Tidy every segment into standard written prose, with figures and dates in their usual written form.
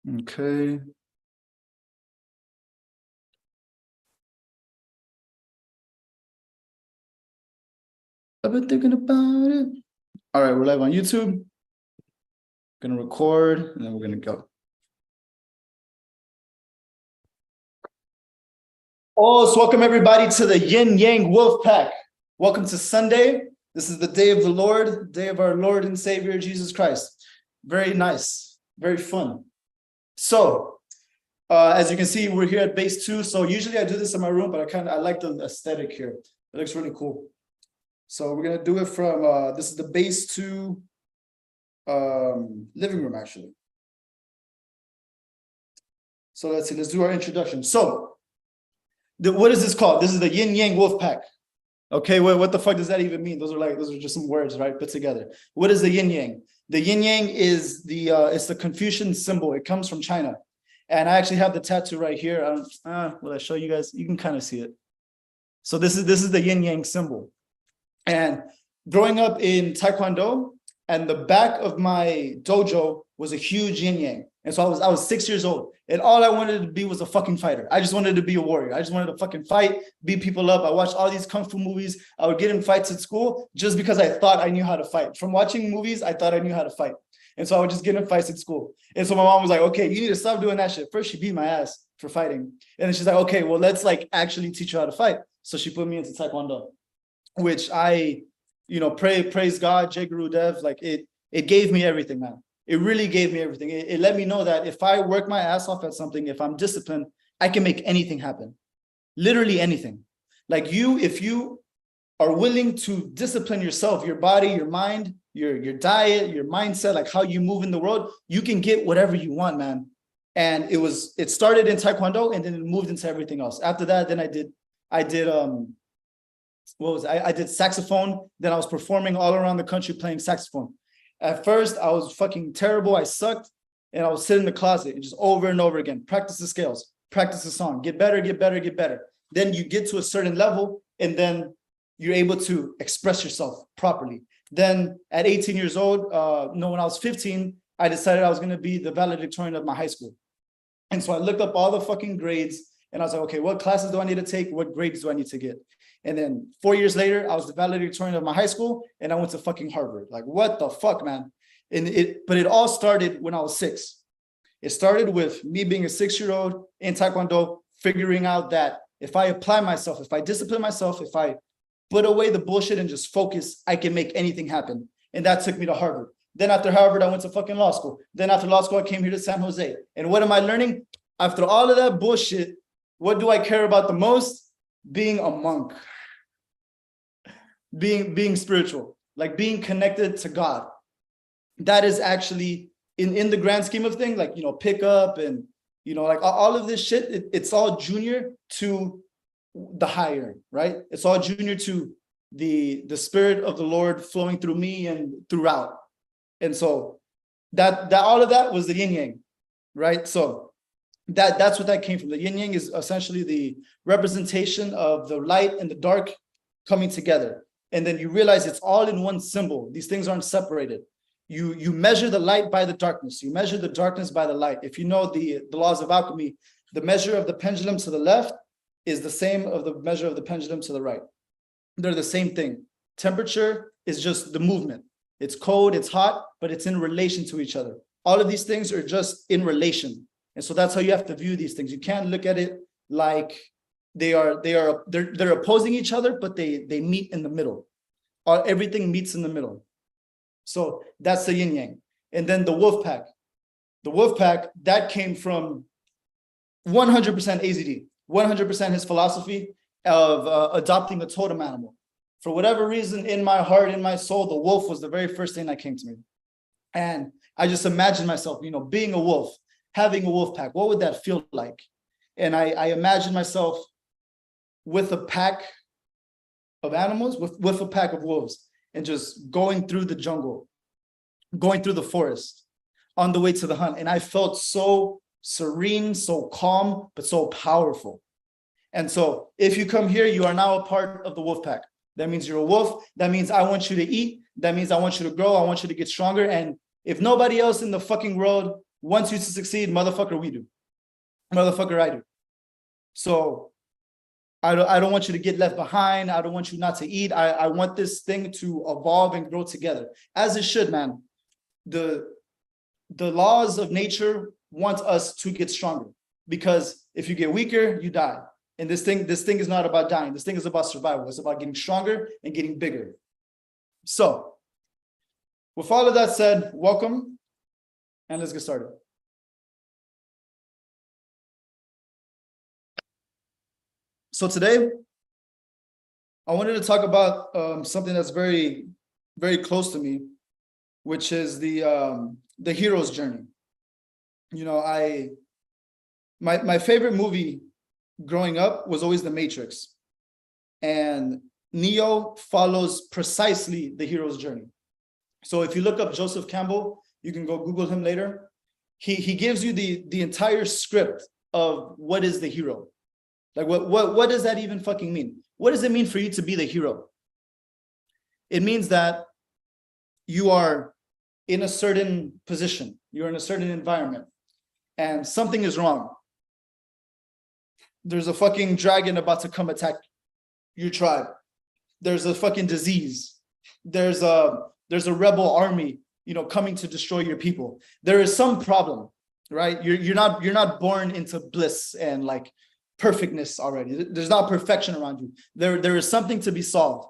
Okay. I've been thinking about it. All right, we're live on YouTube. Gonna record and then we're gonna go. Oh, so welcome everybody to the Yin Yang Wolf Pack. Welcome to Sunday. This is the day of the Lord, day of our Lord and Savior Jesus Christ. Very nice, very fun. So, as you can see, we're here at base 2. So usually I do this in my room, but I like the aesthetic here. It looks really cool. So we're gonna do it from this is the base 2 living room actually. So let's see, let's do our introduction. So what is this called? This is the Yin Yang Wolf Pack. Okay, what the fuck does that even mean? Those are just some words, right? Put together. What is the Yin Yang? The Yin Yang is it's the Confucian symbol. It comes from China. And I actually have the tattoo right here. Will I show you guys? You can kind of see it. So this is the Yin Yang symbol. And growing up in Taekwondo, and the back of my dojo was a huge yin yang. And so I was 6 years old. And all I wanted to be was a fucking fighter. I just wanted to be a warrior. I just wanted to fucking fight, beat people up. I watched all these kung fu movies. I would get in fights at school just because I thought I knew how to fight. From watching movies, I thought I knew how to fight. And so I would just get in fights at school. And so my mom was like, okay, you need to stop doing that shit. First, she beat my ass for fighting. And then she's like, okay, well, let's like actually teach you how to fight. So she put me into Taekwondo, which I, praise God, Jai Guru Dev, like it gave me everything, man. It really gave me everything. It let me know that if I work my ass off at something, if I'm disciplined, I can make anything happen. Literally anything. Like if you are willing to discipline yourself, your body, your mind, your diet, your mindset, like how you move in the world, you can get whatever you want, man. And it started in Taekwondo and then it moved into everything else. After that, then I did I did saxophone. Then I was performing all around the country playing saxophone. At first, I was fucking terrible. I sucked. And I would sit in the closet and just over and over again, practice the scales, practice the song, get better, get better, get better. Then you get to a certain level and then you're able to express yourself properly. Then at 18 years old, when I was 15, I decided I was going to be the valedictorian of my high school. And so I looked up all the fucking grades and I was like, okay, what classes do I need to take? What grades do I need to get? And then 4 years later, I was the valedictorian of my high school and I went to fucking Harvard. Like, what the fuck, man? But it all started when I was 6. It started with me being a 6-year-old in Taekwondo, figuring out that if I apply myself, if I discipline myself, if I put away the bullshit and just focus, I can make anything happen. And that took me to Harvard. Then after Harvard, I went to fucking law school. Then after law school, I came here to San Jose. And what am I learning? After all of that bullshit, what do I care about the most? Being a monk. Being spiritual, like being connected to God. That is actually in the grand scheme of things, like, pick up and, like all of this shit, it's all junior to the higher, right? It's all junior to the spirit of the Lord flowing through me and throughout. And so that all of that was the yin yang, right? So that's what that came from. The yin yang is essentially the representation of the light and the dark coming together. And then you realize it's all in one symbol. These things aren't separated. You measure the light by the darkness. You measure the darkness by the light. If you know the laws of alchemy, the measure of the pendulum to the left is the same of the measure of the pendulum to the right. They're the same thing. Temperature is just the movement. It's cold, it's hot, but it's in relation to each other. All of these things are just in relation. And so that's how you have to view these things. You can't look at it like they're opposing each other, but they meet in the middle. Everything meets in the middle. So that's the yin yang. And then the wolf pack. The wolf pack, that came from 100% AZD, 100% his philosophy of adopting a totem animal. For whatever reason, in my heart, in my soul, the wolf was the very first thing that came to me. And I just imagined myself, being a wolf, having a wolf pack. What would that feel like? And I imagined myself with a pack of animals, with a pack of wolves, and just going through the jungle, going through the forest on the way to the hunt. And I felt so serene, so calm, but so powerful. And so if you come here, you are now a part of the wolf pack. That means you're a wolf. That means I want you to eat. That means I want you to grow. I want you to get stronger. And if nobody else in the fucking world wants you to succeed, motherfucker, we do. Motherfucker, I do. So I don't want you to get left behind. I don't want you not to eat. I want this thing to evolve and grow together, as it should, man. The laws of nature want us to get stronger, because if you get weaker, you die. And this thing is not about dying. This thing is about survival. It's about getting stronger and getting bigger. So with all of that said, welcome, and let's get started. So today, I wanted to talk about something that's very, very close to me, which is the hero's journey. You know, my favorite movie growing up was always The Matrix, and Neo follows precisely the hero's journey. So if you look up Joseph Campbell, you can go Google him later. He gives you the entire script of what is the hero. Like what does that even fucking mean? What does it mean for you to be the hero? It means that you are in a certain position, you're in a certain environment, and something is wrong. There's a fucking dragon about to come attack your tribe. There's a fucking disease. There's a rebel army, you know, coming to destroy your people. There is some problem, right? You're not born into bliss and like perfectness already. There's not perfection around you. There is something to be solved,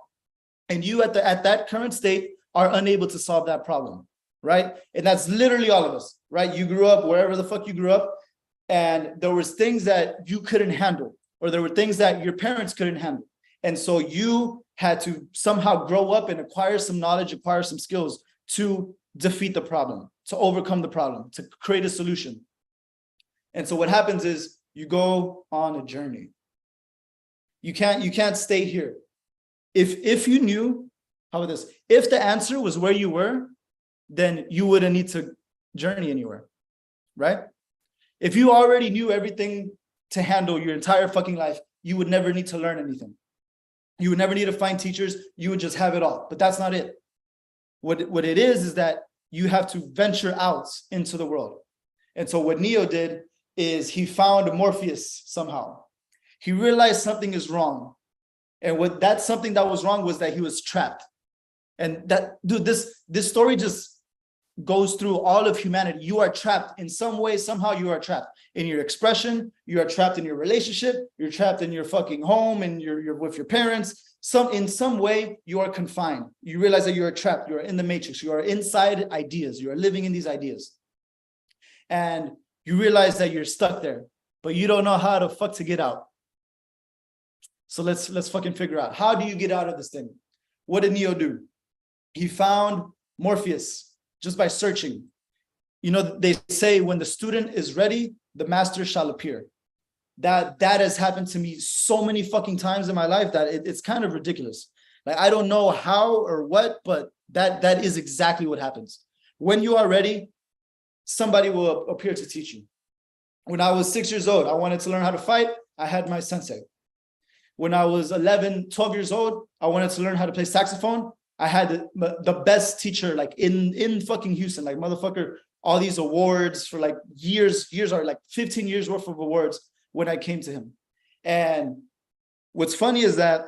and you at that current state are unable to solve that problem, right? And that's literally all of us, right? You grew up wherever the fuck you grew up, and there was things that you couldn't handle, or there were things that your parents couldn't handle, and so you had to somehow grow up and acquire some knowledge, acquire some skills to defeat the problem, to overcome the problem, to create a solution. And so what happens is you go on a journey. You can't stay here. If you knew, how about this? If the answer was where you were, then you wouldn't need to journey anywhere, right? If you already knew everything to handle your entire fucking life, you would never need to learn anything. You would never need to find teachers. You would just have it all. But that's not it. What it is that you have to venture out into the world. And so what Neo did is he found Morpheus somehow. He realized something is wrong. And that something that was wrong was that he was trapped. And that, dude, this story just goes through all of humanity. You are trapped in some way, somehow you are trapped in your expression, you are trapped in your relationship, you're trapped in your fucking home, and you're with your parents. In some way, you are confined. You realize that you are trapped, you are in the matrix, you are inside ideas, you are living in these ideas. And you realize that you're stuck there, but you don't know how the fuck to get out. So let's fucking figure out, how do you get out of this thing? What did Neo do? He found Morpheus just by searching. You know, they say when the student is ready, the master shall appear. That has happened to me so many fucking times in my life that it's kind of ridiculous. Like, I don't know how or what, but that is exactly what happens. When you are ready, somebody will appear to teach you. When I was 6 years old, I wanted to learn how to fight. I had my sensei. When I was 11, 12 years old, I wanted to learn how to play saxophone. I had the best teacher, like in fucking Houston, like motherfucker, all these awards for like years are like 15 years worth of awards when I came to him. And what's funny is that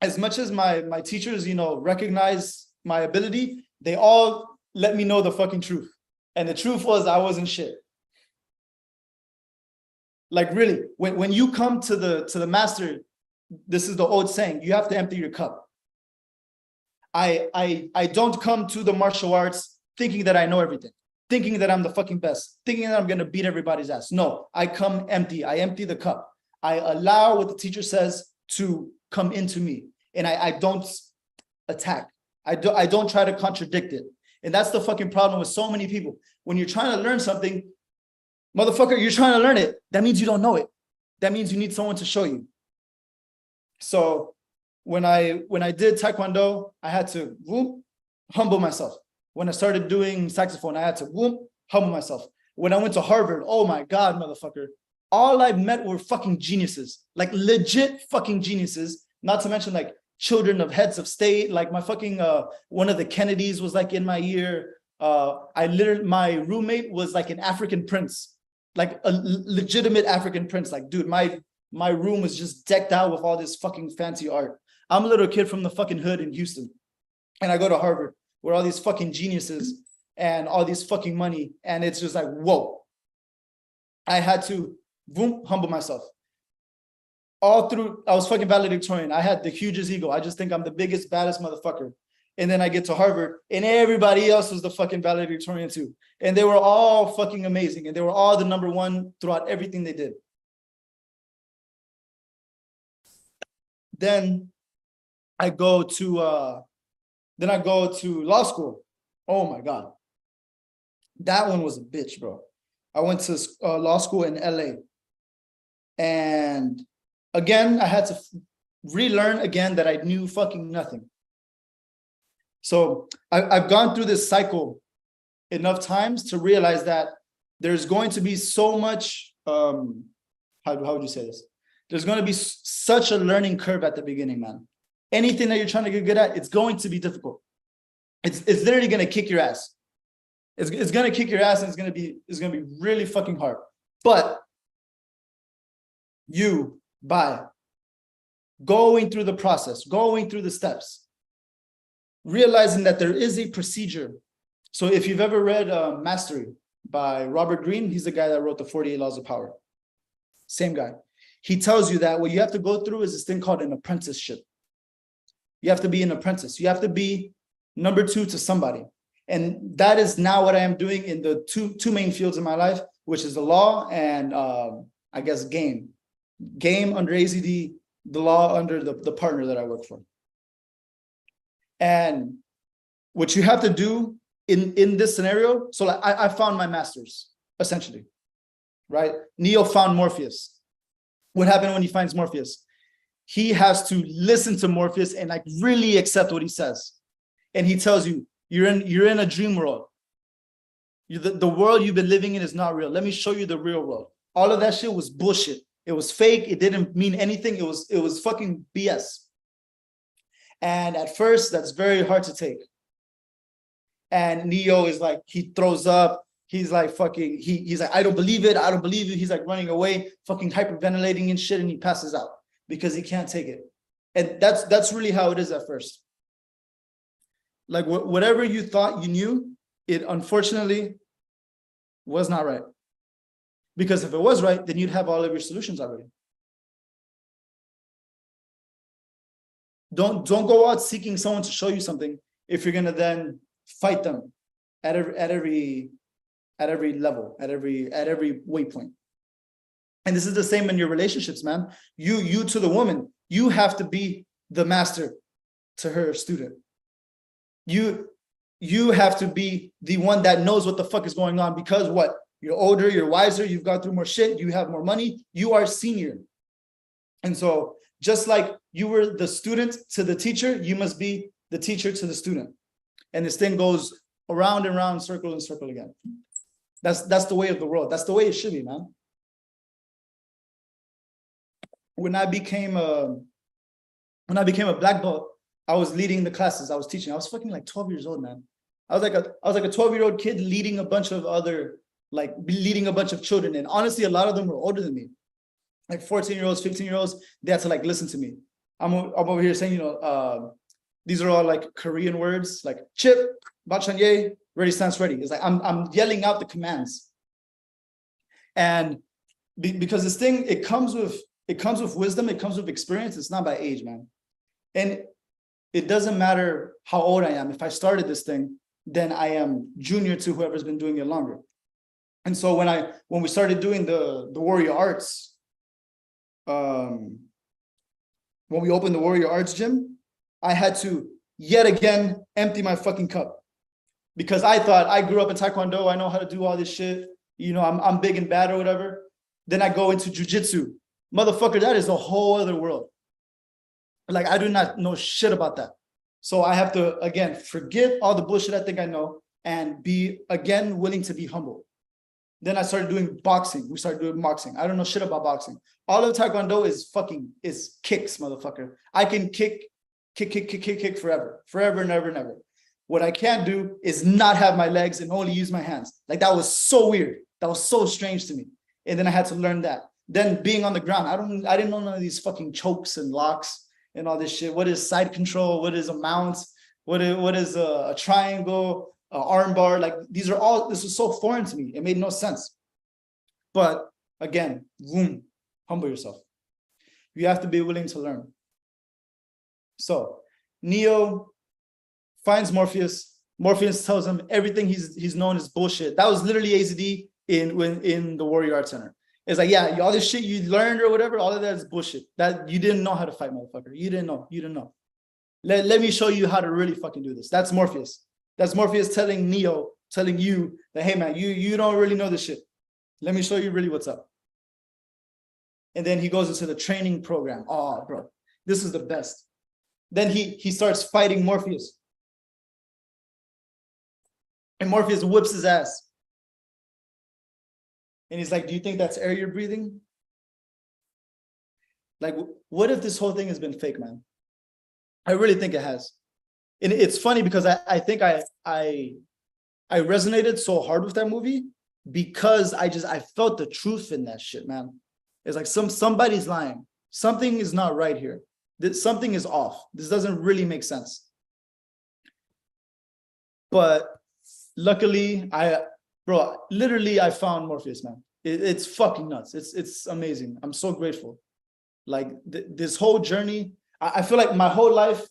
as much as my teachers, you know, recognize my ability, they all let me know the fucking truth. And the truth was I wasn't shit. Like, really, when you come to the master, this is the old saying, you have to empty your cup. I don't come to the martial arts thinking that I know everything, thinking that I'm the fucking best, thinking that I'm going to beat everybody's ass. No, I come empty. I empty the cup. I allow what the teacher says to come into me, and I don't attack. I don't try to contradict it. And that's the fucking problem with so many people. When you're trying to learn something, motherfucker, you're trying to learn it. That means you don't know it. That means you need someone to show you. So when I did Taekwondo, I had to humble myself. When I started doing saxophone, I had to humble myself. When I went to Harvard, oh my God, motherfucker, all I met were fucking geniuses, like legit fucking geniuses, not to mention like children of heads of state, like my fucking, one of the Kennedys was like in my ear. My roommate was like an African prince, like a legitimate African prince. Like, dude, my room was just decked out with all this fucking fancy art. I'm a little kid from the fucking hood in Houston, and I go to Harvard where all these fucking geniuses and all these fucking money, and it's just like, whoa. I had to humble myself. All through, I was fucking valedictorian. I had the hugest ego. I just think I'm the biggest, baddest motherfucker. And then I get to Harvard, and everybody else was the fucking valedictorian too. And they were all fucking amazing, and they were all the number one throughout everything they did. Then I go to law school. Oh my God. That one was a bitch, bro. I went to law school in LA. And again, I had to relearn again that I knew fucking nothing. So I've gone through this cycle enough times to realize that there's going to be so much, how would you say this? There's going to be such a learning curve at the beginning, man. Anything that you're trying to get good at, it's going to be difficult. It's literally going to kick your ass. It's going to kick your ass, and it's going to be really fucking hard. But by going through the process, going through the steps, realizing that there is a procedure. So if you've ever read Mastery by Robert Greene, he's the guy that wrote the 48 Laws of Power. Same guy. He tells you that what you have to go through is this thing called an apprenticeship. You have to be an apprentice. You have to be number two to somebody. And that is now what I am doing in the two main fields in my life, which is the law and I guess game under AZD, the law under the partner that I work for. And what you have to do in this scenario, so like I found my masters, essentially, right? Neo found Morpheus. What happened when he finds Morpheus? He has to listen to Morpheus and like really accept what he says. And he tells you, you're in a dream world. The world you've been living in is not real. Let me show you the real world. All of that shit was bullshit. It was fake. It didn't mean anything. It was fucking BS. And at first, that's very hard to take. And Neo is like, he throws up. He's like fucking, he's like, I don't believe it. I don't believe you. He's like running away, fucking hyperventilating and shit, and he passes out because he can't take it. And that's really how it is at first. Like whatever you thought you knew, it unfortunately was not right. Because if it was right, then you'd have all of your solutions already. Don't go out seeking someone to show you something if you're gonna then fight them at every level, at every waypoint. And this is the same in your relationships, man. You to the woman, you have to be the master to her student. You have to be the one that knows what the fuck is going on, because what? You're older, you're wiser, you've gone through more shit, you have more money, you are senior. And so just like you were the student to the teacher, you must be the teacher to the student. And this thing goes around and around, circle and circle again. That's the way of the world. That's the way it should be, man. When I became a black belt, I was leading the classes I was teaching. I was fucking like 12 years old, man. I was like a 12-year-old kid leading a bunch of children. And honestly, a lot of them were older than me. Like 14-year-olds, 15-year-olds, they had to like listen to me. I'm over here saying, these are all like Korean words, like chip, bachanye, ready, stance, ready. It's like I'm yelling out the commands. And because this thing, it comes with wisdom, it comes with experience. It's not by age, man. And it doesn't matter how old I am. If I started this thing, then I am junior to whoever's been doing it longer. And so when we started doing the warrior arts, when we opened the warrior arts gym, I had to yet again empty my fucking cup, because I thought I grew up in Taekwondo. I know how to do all this shit. I'm big and bad or whatever. Then I go into jujitsu. Motherfucker, that is a whole other world. Like, I do not know shit about that. So I have to, again, forget all the bullshit I think I know and be, again, willing to be humble. Then I started doing boxing. We started doing boxing. I don't know shit about boxing. All of Taekwondo is kicks, motherfucker. I can kick forever, never. What I can't do is not have my legs and only use my hands. Like that was so weird. That was so strange to me. And then I had to learn that. Then being on the ground, I didn't know none of these fucking chokes and locks and all this shit. What is side control? What is a mount? What is a triangle, arm bar? Like this was so foreign to me. It made no sense. But again, boom, humble yourself. You have to be willing to learn. So Neo finds Morpheus. Morpheus tells him everything he's known is bullshit. That was literally AZD in the Warrior Arts Center. It's like, yeah, all this shit you learned or whatever, all of that is bullshit. That you didn't know how to fight, motherfucker. You didn't know. Let me show you how to really fucking do this. That's Morpheus. That's Morpheus telling Neo, telling you that, hey man, you don't really know this shit. Let me show you really what's up. And then he goes into the training program. Oh, bro, this is the best. Then he starts fighting Morpheus. And Morpheus whips his ass. And he's like, do you think that's air you're breathing? Like, what if this whole thing has been fake, man? I really think it has. And it's funny because I think I resonated so hard with that movie because I felt the truth in that shit, man. It's like somebody's lying. Something is not right here. Something is off. This doesn't really make sense. But luckily, literally I found Morpheus, man. It's fucking nuts. It's amazing. I'm so grateful. Like this whole journey, I feel like my whole life,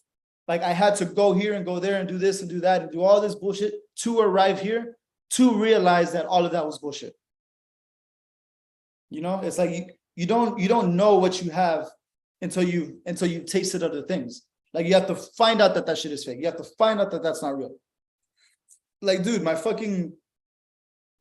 like I had to go here and go there and do this and do that and do all this bullshit to arrive here to realize that all of that was bullshit. You know, it's like you don't know what you have until you've tasted other things. Like you have to find out that shit is fake. You have to find out that that's not real. Like, dude, I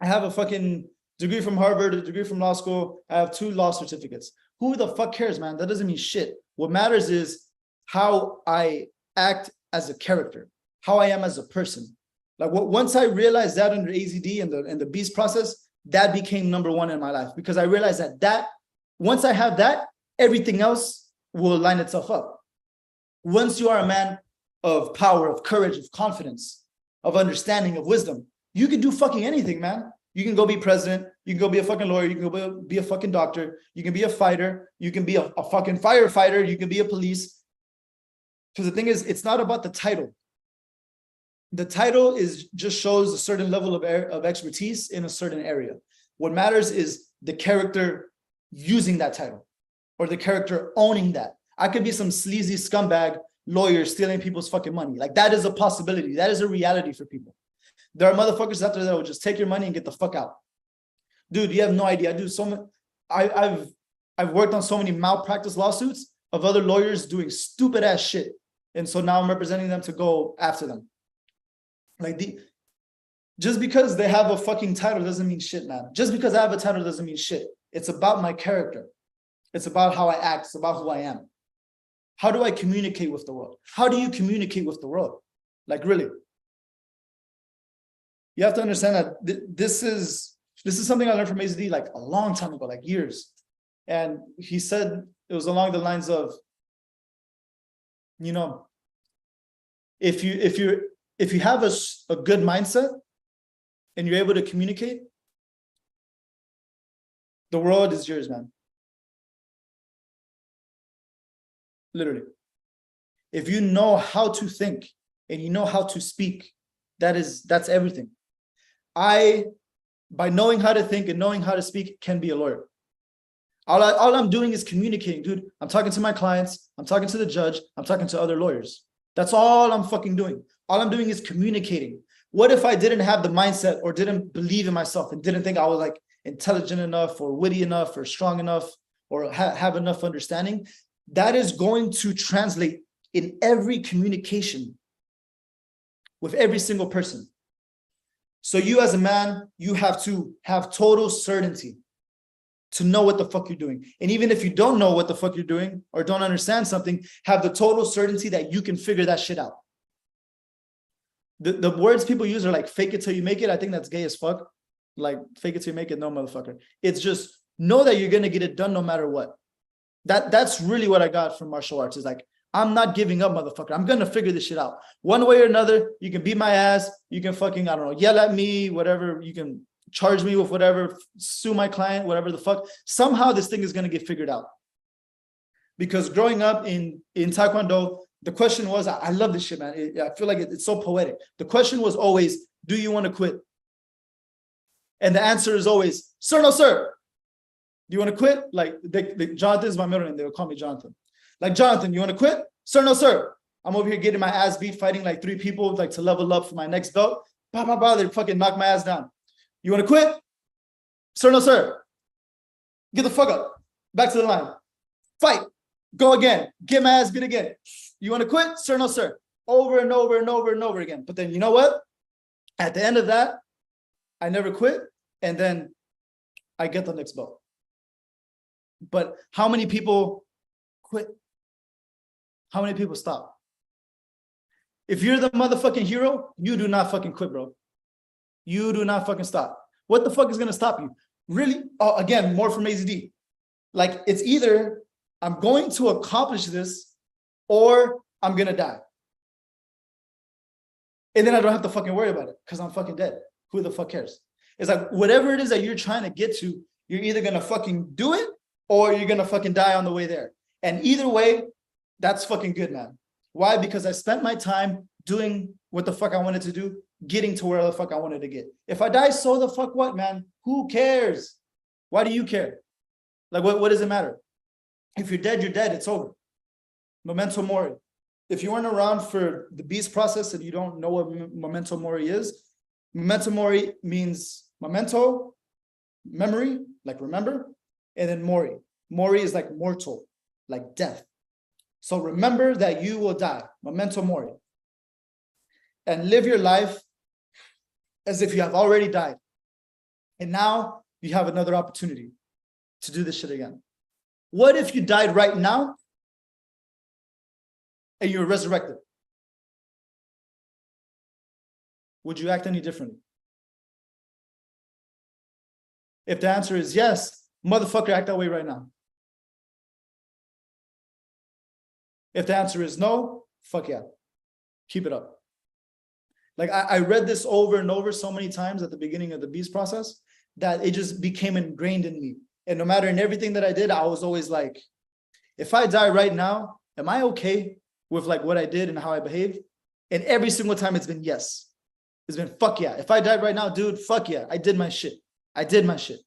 have a fucking degree from Harvard, a degree from law school. I have 2 law certificates. Who the fuck cares, man? That doesn't mean shit. What matters is how I act as a character, how I am as a person. Like once I realized that under AZD and the Beast process, that became number 1 in my life because I realized that once I have that, everything else will line itself up. Once you are a man of power, of courage, of confidence, of understanding, of wisdom, you can do fucking anything, man. You can go be president. You can go be a fucking lawyer. You can go be a fucking doctor. You can be a fighter. You can be a fucking firefighter. You can be a police. Because the thing is, it's not about the title. The title just shows a certain level of expertise in a certain area. What matters is the character using that title or the character owning that. I could be some sleazy scumbag lawyer stealing people's fucking money. Like that is a possibility. That is a reality for people. There are motherfuckers out there that will just take your money and get the fuck out. Dude, you have no idea. I've worked on so many malpractice lawsuits of other lawyers doing stupid ass shit. And so now I'm representing them to go after them. Like just because they have a fucking title doesn't mean shit, man. Just because I have a title doesn't mean shit. It's about my character. It's about how I act. It's about who I am. How do I communicate with the world? How do you communicate with the world? Like really? You have to understand that this is something I learned from AZD like a long time ago, like years. And he said it was along the lines of, you know, if you have a good mindset and you're able to communicate, the world is yours, man. Literally. If you know how to think and you know how to speak, that's everything. By knowing how to think and knowing how to speak, can be a lawyer. All I'm doing is communicating, dude. I'm talking to my clients. I'm talking to the judge. I'm talking to other lawyers. That's all I'm fucking doing. All I'm doing is communicating. What if I didn't have the mindset or didn't believe in myself and didn't think I was like intelligent enough or witty enough or strong enough or have enough understanding? That is going to translate in every communication with every single person. So you as a man, you have to have total certainty to know what the fuck you're doing. And even if you don't know what the fuck you're doing or don't understand something, have the total certainty that you can figure that shit out. The words people use are like fake it till you make it. I think that's gay as fuck. Like fake it till you make it, no motherfucker. It's just know that you're gonna get it done no matter what. That's really what I got from martial arts is like, I'm not giving up, motherfucker. I'm going to figure this shit out. One way or another, you can beat my ass. You can fucking, I don't know, yell at me, whatever. You can charge me with whatever, sue my client, whatever the fuck. Somehow this thing is going to get figured out. Because growing up in Taekwondo, the question was, I love this shit, man. I feel like it's so poetic. The question was always, do you want to quit? And the answer is always, sir, no, sir. Do you want to quit? Like, Jonathan is my middle name. They will call me Jonathan. Like, Jonathan, you want to quit? Sir, no, sir. I'm over here getting my ass beat, fighting like 3 people, like to level up for my next belt. Bah, bah, bah, they fucking knock my ass down. You want to quit? Sir, no, sir. Get the fuck up. Back to the line. Fight. Go again. Get my ass beat again. You want to quit? Sir, no, sir. Over and over and over and over again. But then you know what? At the end of that, I never quit. And then I get the next belt. But how many people quit? How many people stop? If you're the motherfucking hero, you do not fucking quit, bro. You do not fucking stop. What the fuck is going to stop you? Really? Oh, again, more from AZD. Like, it's either I'm going to accomplish this or I'm going to die. And then I don't have to fucking worry about it because I'm fucking dead. Who the fuck cares? It's like, whatever it is that you're trying to get to, you're either going to fucking do it or you're going to fucking die on the way there. And either way, that's fucking good, man. Why? Because I spent my time doing what the fuck I wanted to do, getting to where the fuck I wanted to get. If I die, so the fuck what, man? Who cares? Why do you care? Like, what does it matter? If you're dead, you're dead. It's over. Memento mori. If you weren't around for the beast process and you don't know what memento mori is, memento mori means memento, memory, like remember, and then mori. Mori is like mortal, like death. So remember that you will die, memento mori. And live your life as if you have already died. And now you have another opportunity to do this shit again. What if you died right now and you're resurrected? Would you act any differently? If the answer is yes, motherfucker, act that way right now. If the answer is no, fuck yeah, keep it up. Like I read this over and over so many times at the beginning of the beast process that it just became ingrained in me. And no matter in everything that I did, I was always like, if I die right now, am I okay with like what I did and how I behaved? And every single time it's been yes. It's been fuck yeah. If I died right now, dude, fuck yeah. I did my shit. I did my shit.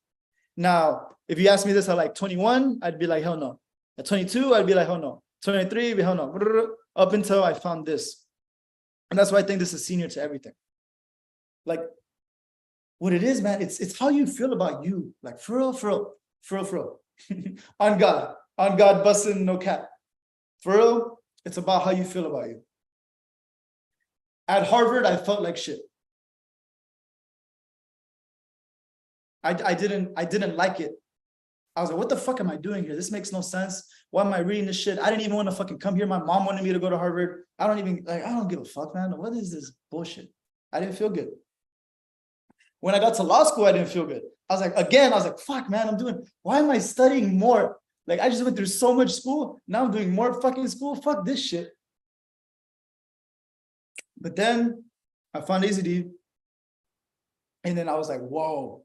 Now, if you ask me this at like 21, I'd be like, hell no. At 22, I'd be like, hell no. 23, hell no. Up until I found this. And that's why I think this is senior to everything. Like, what it is, man, it's how you feel about you. Like, for real. On God, busting, no cap. For real, it's about how you feel about you. At Harvard, I felt like shit. I didn't like it. I was like, what the fuck am I doing here? This makes no sense. Why am I reading this shit? I didn't even want to fucking come here. My mom wanted me to go to Harvard. I don't give a fuck, man. What is this bullshit? I didn't feel good. When I got to law school, I didn't feel good. I was like, fuck, man, why am I studying more? Like, I just went through so much school. Now I'm doing more fucking school. Fuck this shit. But then I found AZD. And then I was like, whoa.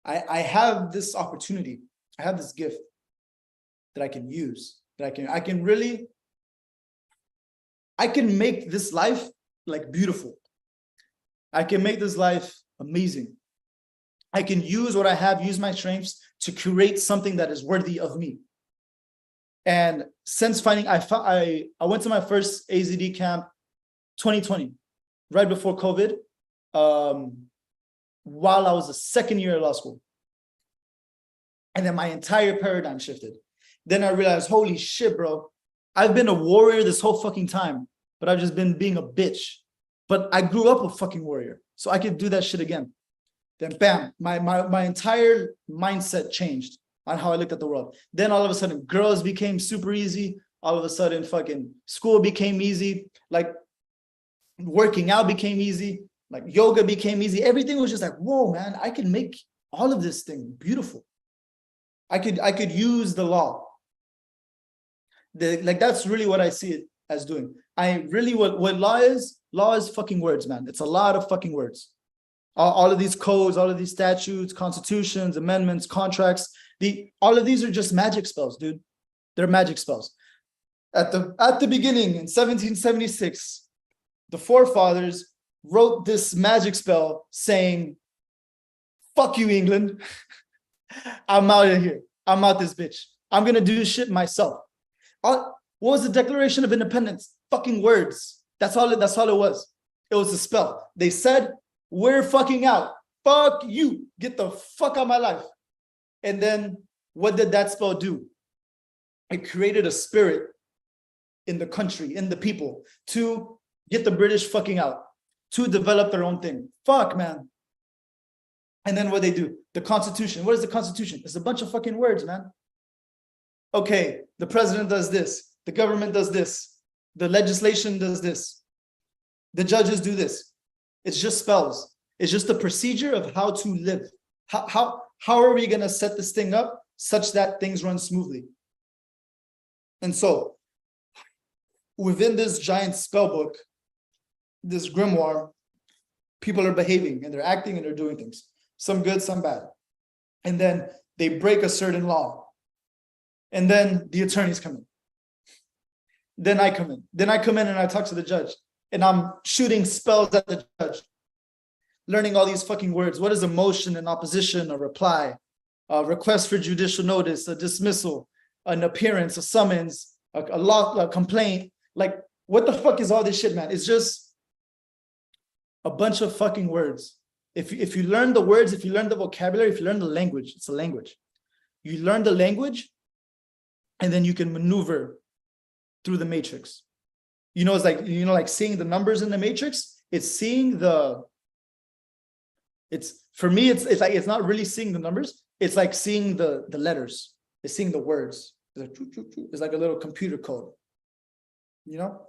I have this opportunity. I have this gift that I can use, that I can make this life like beautiful. I can make this life amazing. I can use what I have, use my strengths to create something that is worthy of me. And since finding, I went to my first AZD camp 2020, right before COVID, while I was a second year of law school. And then my entire paradigm shifted. Then I realized, holy shit, bro, I've been a warrior this whole fucking time, but I've just been being a bitch. But I grew up a fucking warrior, so I could do that shit again. Then bam, my entire mindset changed on how I looked at the world. Then all of a sudden, girls became super easy. All of a sudden, fucking school became easy. Like working out became easy. Like yoga became easy. Everything was just like, whoa, man, I can make all of this thing beautiful. I could use the law. Like that's really what I see it as doing. What law is fucking words, man. It's a lot of fucking words. All of these codes, all of these statutes, constitutions, amendments, contracts, all of these are just magic spells, dude. They're magic spells. At the beginning in 1776, the forefathers wrote this magic spell saying, fuck you, England. I'm out of here. I'm out this bitch. I'm gonna do this shit myself. What was the Declaration of Independence? Fucking words. That's all it was. It was a spell. They said, we're fucking out. Fuck you. Get the fuck out of my life. And then what did that spell do? It created a spirit in the country, in the people, to get the British fucking out, to develop their own thing. Fuck, man. And then what they do? The Constitution. What is the Constitution? It's a bunch of fucking words, man. Okay, the president does this. The government does this. The legislation does this. The judges do this. It's just spells. It's just the procedure of how to live. How are we going to set this thing up such that things run smoothly? And so, within this giant spell book, this grimoire, people are behaving and they're acting and they're doing things. Some good, some bad. And then they break a certain law. And then the attorneys come in. Then I come in. Then I come in and I talk to the judge. And I'm shooting spells at the judge. Learning all these fucking words. What is a motion, an opposition, a reply, a request for judicial notice, a dismissal, an appearance, a summons, a complaint. Like, what the fuck is all this shit, man? It's just a bunch of fucking words. If you learn the words, if you learn the vocabulary, if you learn the language, it's a language. You learn the language, and then you can maneuver through the matrix. You know, it's like, you know, like seeing the numbers in the matrix. It's seeing for me, it's like, it's not really seeing the numbers. It's like seeing the letters. It's seeing the words. It's like a little computer code, you know?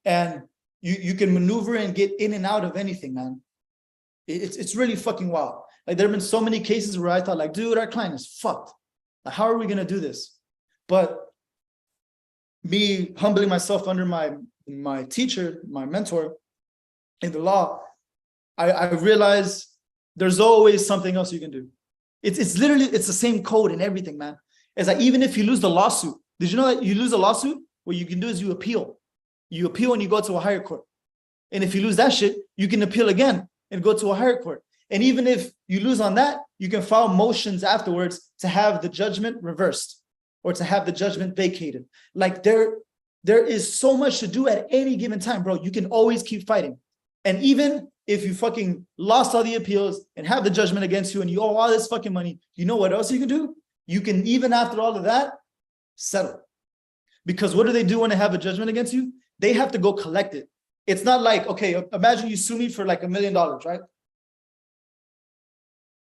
And you can maneuver and get in and out of anything, man. It's really fucking wild. Like, there have been so many cases where I thought, like, dude, our client is fucked. Like, how are we gonna do this? But me humbling myself under my teacher, my mentor in the law, I realized there's always something else you can do. It's literally, it's the same code and everything, man. It's like, even if you lose the lawsuit, did you know that you lose a lawsuit? What you can do is you appeal. You appeal and you go to a higher court. And if you lose that shit, you can appeal again and go to a higher court. And even if you lose on that, you can file motions afterwards to have the judgment reversed or to have the judgment vacated. Like, there is so much to do at any given time, bro. You can always keep fighting. And even if you fucking lost all the appeals and have the judgment against you and you owe all this fucking money, you know what else you can do? You can, even after all of that, settle. Because what do they do when they have a judgment against you? They have to go collect it. It's not like, okay, imagine you sue me for like $1 million, right?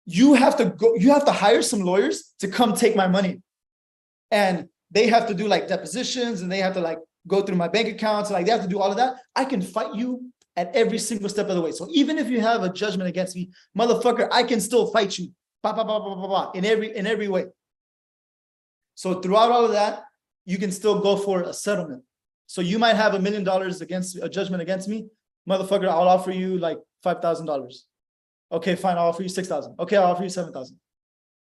You have to hire some lawyers to come take my money. And they have to do like depositions and they have to like go through my bank accounts. Like, they have to do all of that. I can fight you at every single step of the way. So even if you have a judgment against me, motherfucker, I can still fight you in every way. So throughout all of that, you can still go for a settlement. So you might have $1 million against a judgment against me. Motherfucker, I'll offer you like $5,000. Okay, fine, I'll offer you $6,000. Okay, I'll offer you $7,000.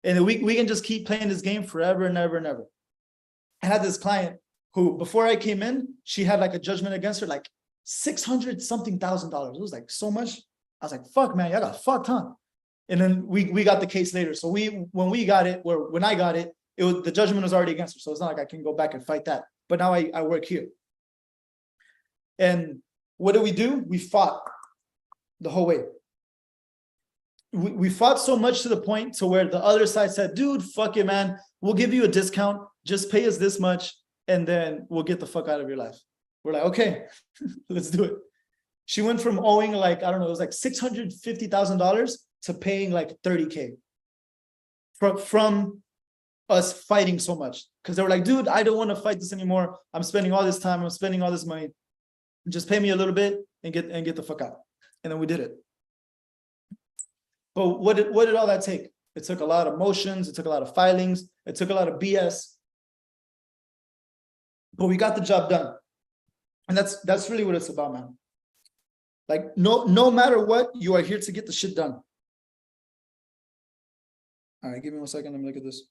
And we can just keep playing this game forever and ever and ever. I had this client who, before I came in, she had like a judgment against her, like $600 something thousand. It was like so much. I was like, fuck, man, y'all got fucked, huh? And then we got the case later. So when I got it, the judgment was already against her. So it's not like I can go back and fight that. But now I work here. And what do? We fought the whole way. We fought so much to the point to where the other side said, dude, fuck it, man. We'll give you a discount. Just pay us this much, and then we'll get the fuck out of your life. We're like, okay, let's do it. She went from owing like, I don't know, it was like $650,000 to paying like $30K from us fighting so much. Because they were like, dude, I don't want to fight this anymore. I'm spending all this time. I'm spending all this money. Just pay me a little bit and get the fuck out. And then we did it. But what did all that take? It took a lot of motions. It took a lot of filings. It took a lot of BS. but we got the job done. And that's really what it's about, man. Like, no matter what, you are here to get the shit done. All right, give me 1 second. Let me look at this.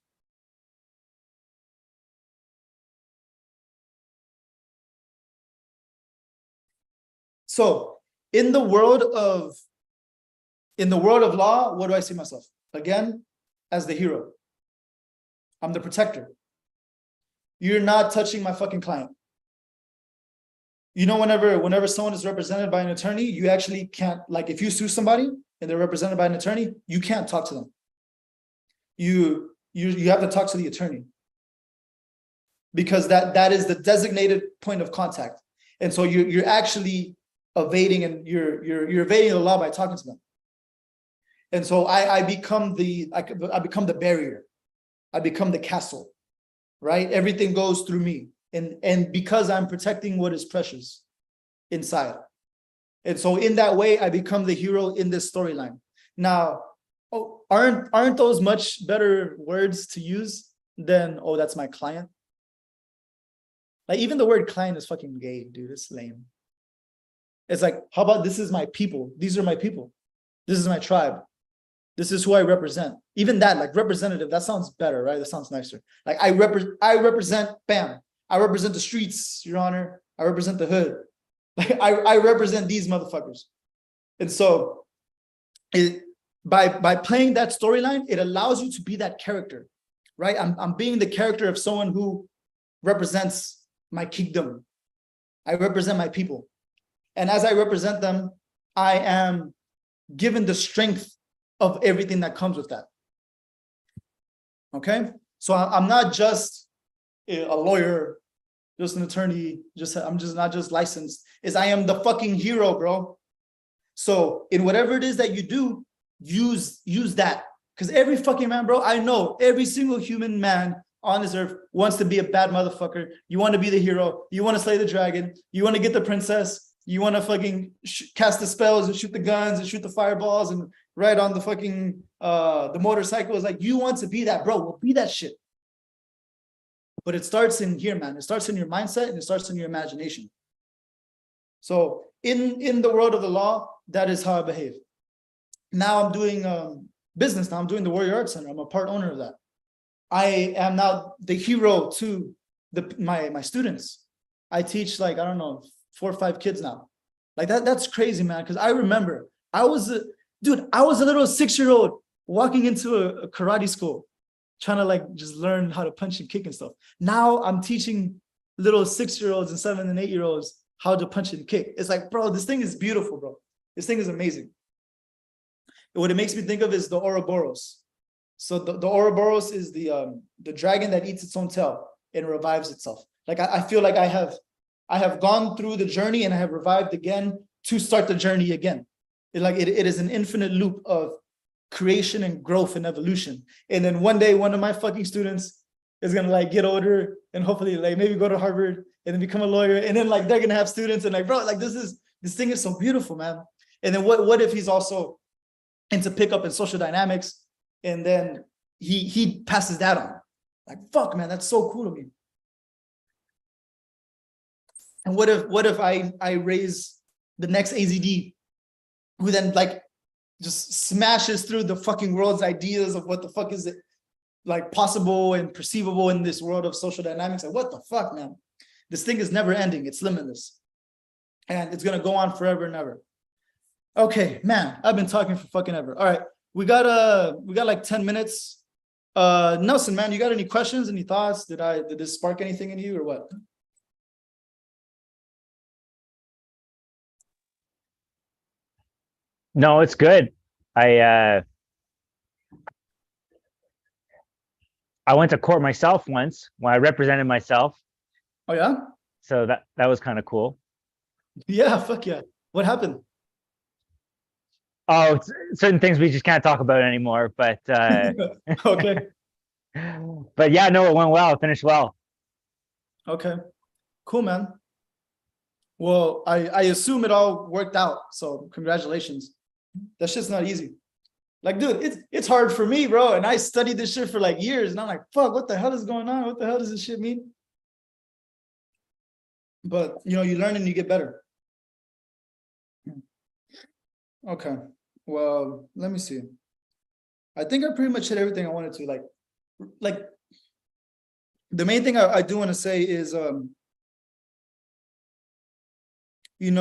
So in the world of law, what do I see myself? Again, as the hero. I'm the protector. You're not touching my fucking client. You know, whenever someone is represented by an attorney, you actually can't, like, if you sue somebody and they're represented by an attorney, you can't talk to them. You have to talk to the attorney, because that is the designated point of contact. And so you're actually evading, and you're evading the law by talking to them. And so I become the barrier. I become the castle, right? Everything goes through me. And because I'm protecting what is precious inside. And so in that way, I become the hero in this storyline. Now, aren't those much better words to use than, oh, that's my client? Like, even the word client is fucking gay, dude. It's lame. It's like, how about this is my people? These are my people. This is my tribe. This is who I represent. Even that, like, representative, that sounds better, right? That sounds nicer. Like, I represent, bam. I represent the streets, Your Honor. I represent the hood. Like, I represent these motherfuckers. And so by playing that storyline, it allows you to be that character, right? I'm being the character of someone who represents my kingdom. I represent my people. And as I represent them, I am given the strength of everything that comes with that. Okay? So I'm not just a lawyer, just an attorney, I'm just not just licensed. I am the fucking hero, bro. So in whatever it is that you do, use that. Because every fucking man, bro, I know every single human man on this earth wants to be a bad motherfucker. You want to be the hero. You want to slay the dragon. You want to get the princess. You want to fucking cast the spells and shoot the guns and shoot the fireballs and ride on the fucking the motorcycle. It's like, you want to be that, bro. Well, be that shit. But it starts in here, man. It starts in your mindset, and it starts in your imagination. So in the world of the law, that is how I behave. Now I'm doing business. Now I'm doing the Warrior Arts Center. I'm a part owner of that. I am now the hero to my students. I teach, like, I don't know, 4 or 5 kids now. Like, that's crazy, man. Because I remember I was a little 6-year-old walking into a karate school, trying to, like, just learn how to punch and kick and stuff. Now I'm teaching little 6-year-olds and 7 and 8-year-olds how to punch and kick. It's like, bro, this thing is beautiful, bro. This thing is amazing. What it makes me think of is the Ouroboros. So the Ouroboros is the dragon that eats its own tail and revives itself. Like, I feel like I have gone through the journey and I have revived again to start the journey again. It is an infinite loop of creation and growth and evolution. And then one day, one of my fucking students is gonna, like, get older and hopefully, like, maybe go to Harvard and then become a lawyer. And then, like, they're gonna have students, and, like, bro, like, this thing is so beautiful, man. And then what if he's also into pickup and social dynamics, and then he passes that on? Like, fuck, man, that's so cool to me. And what if I raise the next AZD, who then, like, just smashes through the fucking world's ideas of what the fuck is it, like, possible and perceivable in this world of social dynamics? Like, what the fuck, man? This thing is never ending. It's limitless. And it's gonna go on forever and ever. Okay, man, I've been talking for fucking ever. All right, we got like 10 minutes. Nelson, man, you got any questions, any thoughts? Did this spark anything in you or what? No, it's good. I went to court myself once when I represented myself. Oh yeah? So that was kind of cool. Yeah, fuck yeah. What happened? Oh, certain things we just can't talk about anymore, but Okay. but yeah, no, it went well. It finished well. Okay. Cool, man. Well, I assume it all worked out. So congratulations. That shit's not easy. Like, dude, it's hard for me, bro. And I studied this shit for, like, years. And I'm like, fuck, what the hell is going on? What the hell does this shit mean? But you learn and you get better. Okay. Well, let me see. I think I pretty much hit everything I wanted to. Like the main thing I do want to say is you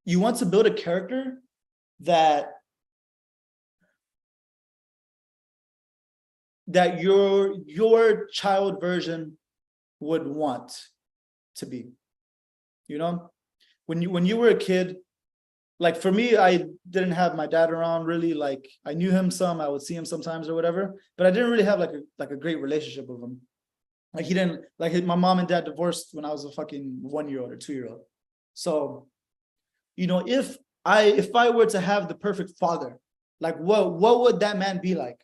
want to build a character that your child version would want to be. When you were a kid, like for me, I didn't have my dad around really. Like I knew him some, I would see him sometimes or whatever, but I didn't really have like a great relationship with him. Like he didn't like my mom and dad divorced when I was a fucking 1-year-old or 2-year-old. So, if I were to have the perfect father, like what would that man be like?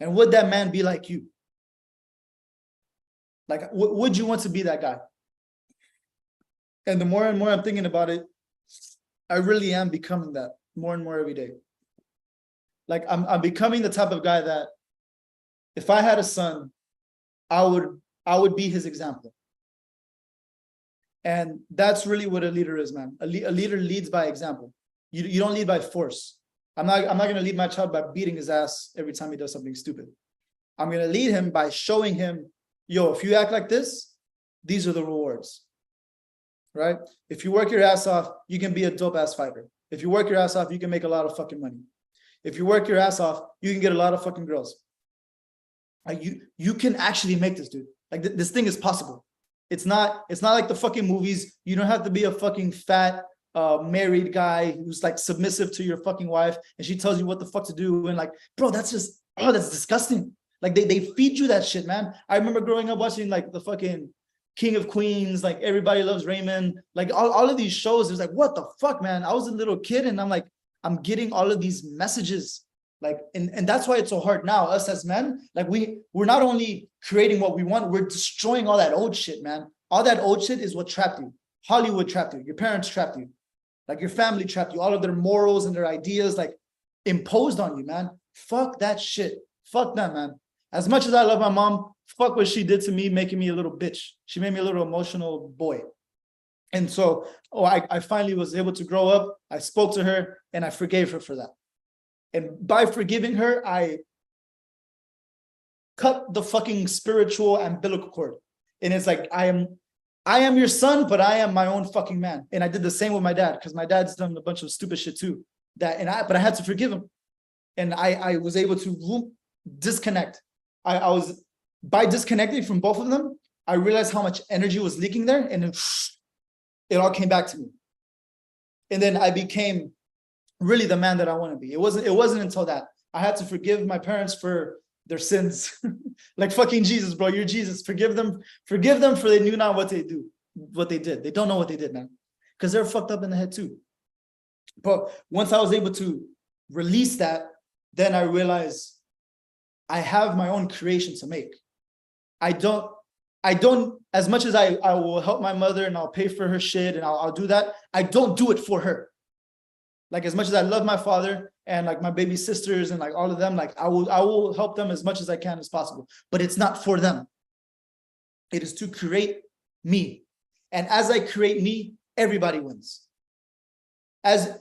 And would that man be like you? Like, would you want to be that guy? And the more and more I'm thinking about it, I really am becoming that more and more every day. Like I'm becoming the type of guy that if I had a son, I would be his example. And that's really what a leader is, man. A leader leads by example. You don't lead by force. I'm not going to lead my child by beating his ass every time he does something stupid. I'm going to lead him by showing him, yo, if you act like this, these are the rewards, right? If you work your ass off, you can be a dope ass fighter. If you work your ass off, you can make a lot of fucking money. If you work your ass off, you can get a lot of fucking girls. Like you can actually make this, dude. Like this thing is possible. It's not like the fucking movies. You don't have to be a fucking fat married guy who's like submissive to your fucking wife and she tells you what the fuck to do. And like, bro, that's disgusting. Like they feed you that shit, man. I remember growing up watching like the fucking King of Queens, like Everybody Loves Raymond, like all of these shows. It was like, what the fuck, man? I was a little kid and I'm like, I'm getting all of these messages. Like, and that's why it's so hard now, us as men, like we're not only creating what we want, we're destroying all that old shit, man. All that old shit is what trapped you. Hollywood trapped you. Your parents trapped you. Like your family trapped you. All of their morals and their ideas, like imposed on you, man. Fuck that shit. Fuck that, man. As much as I love my mom, fuck what she did to me, making me a little bitch. She made me a little emotional boy. And so, I finally was able to grow up. I spoke to her and I forgave her for that. And by forgiving her, I cut the fucking spiritual umbilical cord. And it's like, I am your son, but I am my own fucking man. And I did the same with my dad because my dad's done a bunch of stupid shit too. But I had to forgive him. And I was able to disconnect. I was, by disconnecting from both of them, I realized how much energy was leaking there. And then it all came back to me. And then I became really the man that I want to be. It wasn't until that I had to forgive my parents for their sins. Like fucking Jesus, bro. You're Jesus. Forgive them for they knew not what they did. They don't know what they did, man. Because they're fucked up in the head too. But once I was able to release that, then I realized I have my own creation to make. I don't, as much as I will help my mother and I'll pay for her shit and I'll do that, I don't do it for her. Like as much as I love my father and like my baby sisters and like all of them, like I will help them as much as I can as possible, but it's not for them. It is to create me. And as I create me, everybody wins. As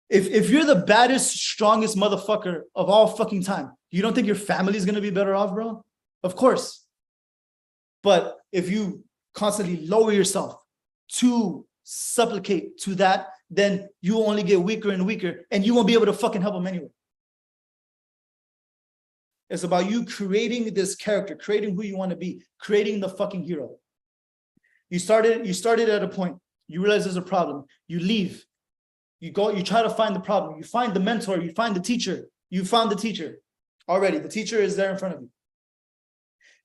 if you're the baddest, strongest motherfucker of all fucking time, you don't think your family is going to be better off, bro? Of course. But if you constantly lower yourself to supplicate to that, then you will only get weaker and weaker and you won't be able to fucking help them anyway. It's about you creating this character, creating who you want to be, creating the fucking hero. You started at a point, you realize there's a problem, you leave, you try to find the problem, you find the mentor, you find the teacher, you found the teacher already. The teacher is there in front of you.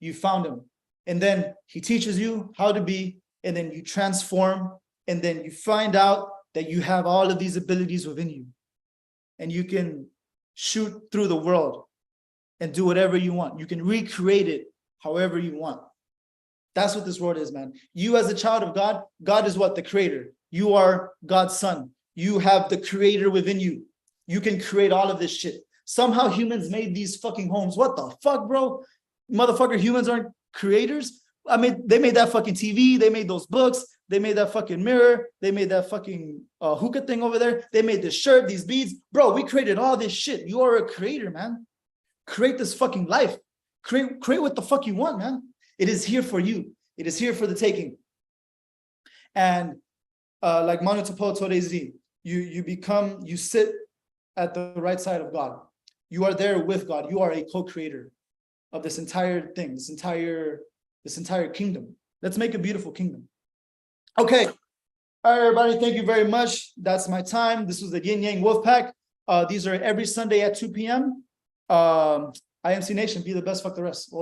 You found him. And then he teaches you how to be, and then you transform, and then you find out that you have all of these abilities within you and you can shoot through the world and do whatever you want. You can recreate it however you want. That's what this world is, man. You as a child of God, God is what? The creator. You are God's son. You have the creator within you. You can create all of this shit. Somehow humans made these fucking homes. What the fuck, bro? Motherfucker, humans aren't creators. I mean, they made that fucking TV, they made those books, they made that fucking mirror, they made that fucking hookah thing over there, they made this shirt, these beads. Bro, we created all this shit. You are a creator, man. Create this fucking life. Create what the fuck you want, man. It is here for you. It is here for the taking. And like Manu Tapo Torezi, you sit at the right side of God. You are there with God. You are a co-creator of this entire thing, this entire kingdom. Let's make a beautiful kingdom. Okay. All right, everybody. Thank you very much. That's my time. This was the Yin Yang Wolf Pack. These are every Sunday at 2 p.m. IMC Nation, be the best, fuck the rest.